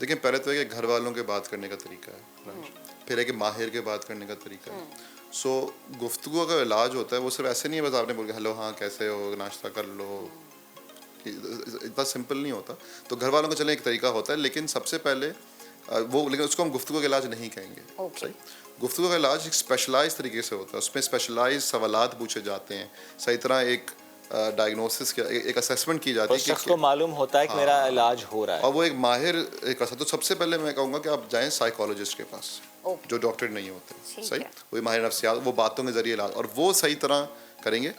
دیکھیں پہلے تو ہے کہ گھر والوں کے بات کرنے کا طریقہ ہے، پھر ہے کہ ماہر کے بات کرنے کا طریقہ ہے. سو گفتگو کا علاج ہوتا ہے وہ صرف ایسے نہیں ہے بس آپ نے بول کے ہیلو ہاں کیسے ہو ناشتہ کر لو، اتنا سمپل نہیں ہوتا. تو گھر والوں کا چلیں ایک طریقہ ہوتا ہے، لیکن سب سے پہلے وہ، لیکن اس کو ہم گفتگو کا علاج نہیں کہیں گے. صحیح، گفتگو کا علاج ایک اسپیشلائز طریقے سے ہوتا ہے، اس میں اسپیشلائز سوالات پوچھے جاتے ہیں، صحیح طرح ایک ڈائگنوسس کی ایک اسیسمنٹ کی جاتی ہے اس شخص کو معلوم ہوتا ہے کہ میرا علاج ہو رہا ہے. اور وہ ایک ماہر ایک تو سب سے پہلے میں کہوں گا کہ آپ جائیں سائیکالوجسٹ کے پاس جو ڈاکٹر نہیں ہوتے. صحیح، وہی ماہر نفسیات، وہ باتوں کے ذریعے علاج، اور وہ صحیح طرح کریں گے.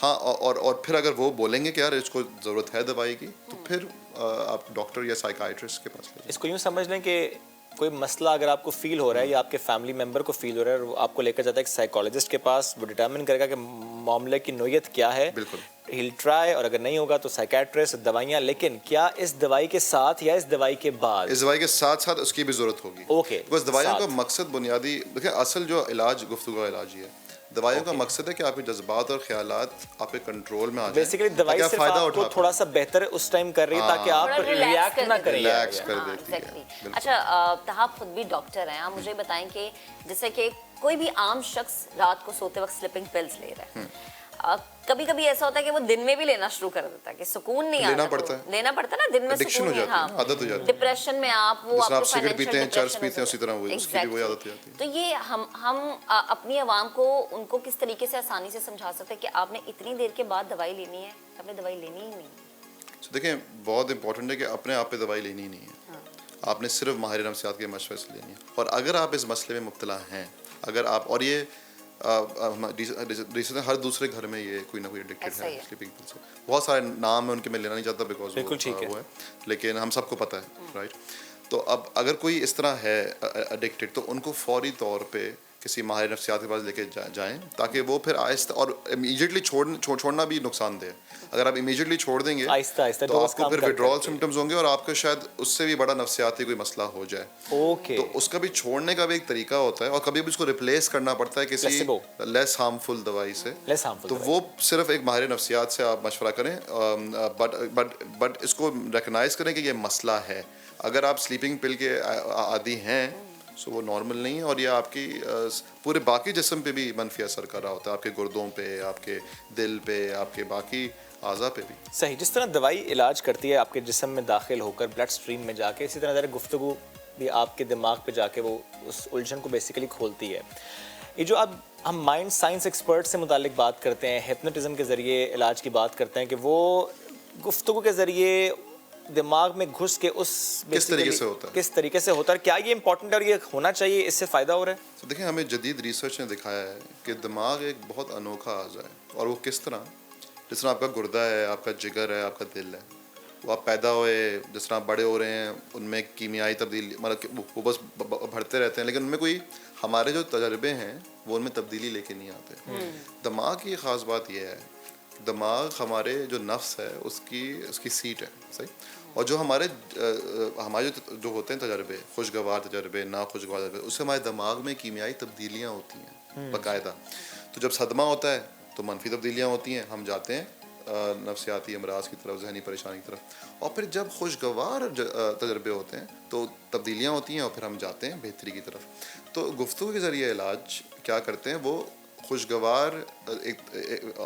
ہاں اور پھر اگر وہ بولیں گے کہ یار اس کو ضرورت ہے دوائی کی، تو پھر آپ ڈاکٹر یا سائیکائٹرسٹ کے پاس لے جائیں. اس کو یوں سمجھ لیں کہ کوئی مسئلہ اگر آپ کو فیل ہو رہا ہے یا آپ کے فیملی ممبر کو فیل ہو رہا ہے، وہ آپ کو لے کر جاتا ہے ایک سائیکالوجسٹ کے پاس، وہ ڈٹرمن کرے گا کہ معاملے کی نوعیت کیا ہے. بالکل، ہیل ٹرائی، اور اگر نہیں ہوگا تو سائیکیٹرسٹ، دوائیاں. لیکن کیا اس دوائی کے ساتھ یا اس دوائی کے بعد؟ اس دوائی کے ساتھ ساتھ اس کی بھی ضرورت ہوگی. اوکے، بس دوائیوں کا مقصد بنیادی دیکھیں، اصل جو علاج گفتگو کا علاج ہی ہے. دوائیوں کا مقصد ہے کہ آپ کے جذبات اور خیالات آپ کے کنٹرول میں آ جائیں. بیسیکلی دوائی صرف آپ کو تھوڑا سا بہتر اس ٹائم کر رہی ہے تاکہ آپ ریئیکٹ نہ کریں. ریلیکس کر دیتی ہے. اچھا تہاب خود بھی ڈاکٹر ہیں، آپ مجھے بتائیں کہ جیسے کہ کوئی بھی عام شخص رات کو سوتے وقت سلیپنگ پلز لے رہا ہے، کبھی کبھی ایسا ہوتا ہے کہ وہ دن میں بھی لینا شروع کر دیتا ہے کہ سکون نہیں آتا، لینا پڑتا ہے نا دن میں، ایڈکشن ہو جاتی ہے، عادت ہو جاتی ہے. ڈپریشن میں آپ وہ آپ سگریٹ پیتے ہیں، چرس پیتے ہیں، اسی طرح اس کی بھی وہی عادت ہو جاتی ہے. تو یہ ہم اپنی عوام کو ان کو کس طریقے سے آسانی سے سمجھا سکتے ہیں کہ آپ نے اتنی دیر کے بعد دوائی لینی ہے، آپ نے دوائی لینی ہی نہیں. دیکھیں بہت امپورٹنٹ ہے کہ اپنے آپ پہ دوائی لینی ہی نہیں ہے، آپ نے صرف ماہر نفسیات کے مشورے سے لینی ہے. اور اگر آپ اس مسئلے میں مبتلا ہیں، اگر آپ، اور یہ ہر دوسرے گھر میں یہ کوئی نہ کوئی ایڈکٹڈ ہے سلیپنگ پل سے. بہت سارے نام ہیں ان کے، میں لینا نہیں چاہتا بیکاز وہ ہے، لیکن ہم سب کو پتہ ہے، رائٹ. تو اب اگر کوئی اس طرح ہے ایڈکٹڈ، تو ان کو فوری طور پہ کسی ماہر نفسیات کے پاس لے کے جائیں، تاکہ وہ پھر آہستہ، اور امیجیٹلی چھوڑنا بھی نقصان دہ ہے. اگر آپ امیجیٹلی چھوڑ دیں گے آہستہ آہستہ تو آپ کو پھر وڈرال سمٹمز ہوں گے، اور آپ کو شاید اس سے بھی بڑا نفسیاتی کوئی مسئلہ ہو جائے. تو اس کا بھی چھوڑنے کا بھی ایک طریقہ ہوتا ہے، اور کبھی بھی اس کو ریپلیس کرنا پڑتا ہے کسی لیس ہارمفل دوائی سے. تو وہ صرف ایک ماہر نفسیات سے آپ مشورہ کریں، بٹ اس کو ریکگنائز کریں کہ یہ مسئلہ ہے. اگر آپ سلیپنگ پل کے عادی ہیں سو وہ نارمل نہیں ہے، اور یہ آپ کی پورے باقی جسم پہ بھی منفی اثر کر رہا ہوتا ہے، آپ کے گردوں پہ، آپ کے دل پہ، آپ کے باقی اعضاء پہ بھی. صحیح، جس طرح دوائی علاج کرتی ہے آپ کے جسم میں داخل ہو کر بلڈ سٹریم میں جا کے، اسی طرح گفتگو بھی آپ کے دماغ پہ جا کے وہ اس الجھن کو بیسیکلی کھولتی ہے. یہ جو اب ہم مائنڈ سائنس ایکسپرٹ سے متعلق بات کرتے ہیں، ہپنوٹزم کے ذریعے علاج کی بات کرتے ہیں کہ وہ گفتگو کے ذریعے دماغ میں گھس کے اس کس طریقے سے ہوتا ہے، کیا یہ امپورٹنٹ ہے اور یہ ہونا چاہیے، اس سے فائدہ ہو رہا ہے؟ دیکھیں ہمیں جدید ریسرچ نے دکھایا ہے کہ دماغ ایک بہت انوکھا اعضاء ہے. اور وہ کس طرح، جس طرح آپ کا گردہ ہے، آپ کا جگر ہے، آپ کا دل ہے، وہ آپ پیدا ہوئے، جس طرح بڑے ہو رہے ہیں، ان میں کیمیائی تبدیلی، مطلب وہ بس بڑھتے رہتے ہیں، لیکن ان میں کوئی ہمارے جو تجربے ہیں وہ ان میں تبدیلی لے کے نہیں آتے. دماغ کی خاص بات یہ ہے، دماغ ہمارے جو نفس ہے اس کی سیٹ ہے. صحیح. اور جو ہمارے جو ہوتے ہیں تجربے، خوشگوار تجربے، ناخوشگوار تجربے، اس سے ہمارے دماغ میں کیمیائی تبدیلیاں ہوتی ہیں باقاعدہ. تو جب صدمہ ہوتا ہے تو منفی تبدیلیاں ہوتی ہیں، ہم جاتے ہیں نفسیاتی امراض کی طرف، ذہنی پریشانی کی طرف. اور پھر جب خوشگوار تجربے ہوتے ہیں تو تبدیلیاں ہوتی ہیں، اور پھر ہم جاتے ہیں بہتری کی طرف. تو گفتگو کے ذریعے علاج کیا کرتے ہیں، وہ خوشگوار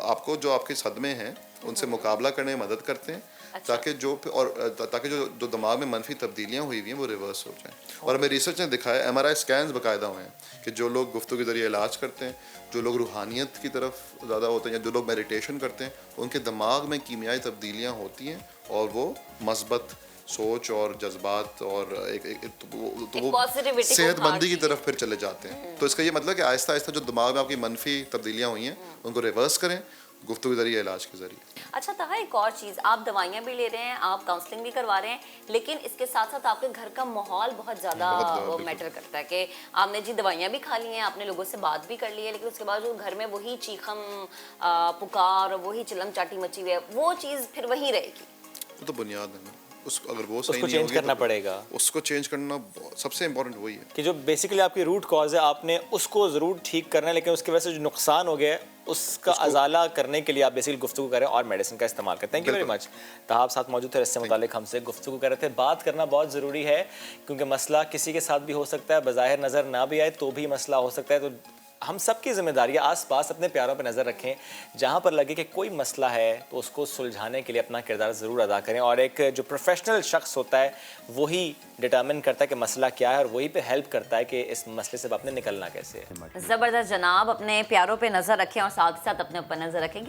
آپ کو جو آپ کے صدمے ہیں ان سے مقابلہ کرنے میں مدد کرتے ہیں، تاکہ جو دماغ میں منفی تبدیلیاں ہوئی ہیں وہ ریورس ہو جائیں. اور ہمیں ریسرچ نے دکھایا، ایم آر آئی اسکینز باقاعدہ ہوئے ہیں، کہ جو لوگ گفتگو کے ذریعے علاج کرتے ہیں، جو لوگ روحانیت کی طرف زیادہ ہوتے ہیں، یا جو لوگ میڈیٹیشن کرتے ہیں، ان کے دماغ میں کیمیائی تبدیلیاں ہوتی ہیں، اور وہ مثبت سوچ اور جذبات اور صحت مندی کی طرف پھر چلے جاتے ہیں. تو اس کا یہ مطلب کہ آہستہ آہستہ جو دماغ میں آپ کی منفی تبدیلیاں ہوئی ہیں ان کو ریورس کریں گفتگو کے ذریعے، علاج کے ذریعے. اچھا طاہر، ایک اور چیز، آپ دوائیاں بھی لے رہے ہیں، آپ کاؤنسلنگ بھی کروا رہے ہیں، لیکن اس کے ساتھ ساتھ آپ کے گھر کا ماحول بہت زیادہ میٹر کرتا ہے کہ آپ نے جی دوائیاں بھی کھا لی ہیں، آپ نے لوگوں سے بات بھی کر لی ہے، لیکن اس کے بعد جو گھر میں وہی چیخم پکار اور وہی چلم چاٹی مچی ہوئی ہے، وہ چیز پھر وہی رہے گی. وہ تو بنیاد ہے نا. اس اگر وہ اس صحیح کو نہیں چینج ہوگی کرنا تو پڑے گا اس کو چینج کرنا سب سے امپورٹنٹ وہی ہے کہ جو بیسیکلی آپ کی روٹ کاز ہے آپ نے اس کو ضرور ٹھیک کرنا ہے، لیکن اس کی وجہ سے جو نقصان ہو گیا ہے اس کا ازالہ کرنے کے لیے آپ بیسیکلی گفتگو کریں اور میڈیسن کا استعمال کریں. Thank you very much. تہاب ساتھ موجود تھے، اس سے متعلق ہم سے گفتگو کر رہے تھے. بات کرنا بہت ضروری ہے کیونکہ مسئلہ کسی کے ساتھ بھی ہو سکتا ہے، بظاہر نظر نہ بھی آئے تو بھی مسئلہ ہو سکتا ہے. تو ہم سب کی ذمہ داری ہے آس پاس اپنے پیاروں پہ نظر رکھیں، جہاں پر لگے کہ کوئی مسئلہ ہے تو اس کو سلجھانے کے لیے اپنا کردار ضرور ادا کریں. اور ایک جو پروفیشنل شخص ہوتا ہے وہی ڈٹرمن کرتا ہے کہ مسئلہ کیا ہے اور وہی پہ ہیلپ کرتا ہے کہ اس مسئلے سے آپ نے نکلنا کیسے ہے. زبردست جناب، اپنے پیاروں پہ نظر رکھیں اور ساتھ ہی ساتھ اپنے اوپر نظر رکھیں.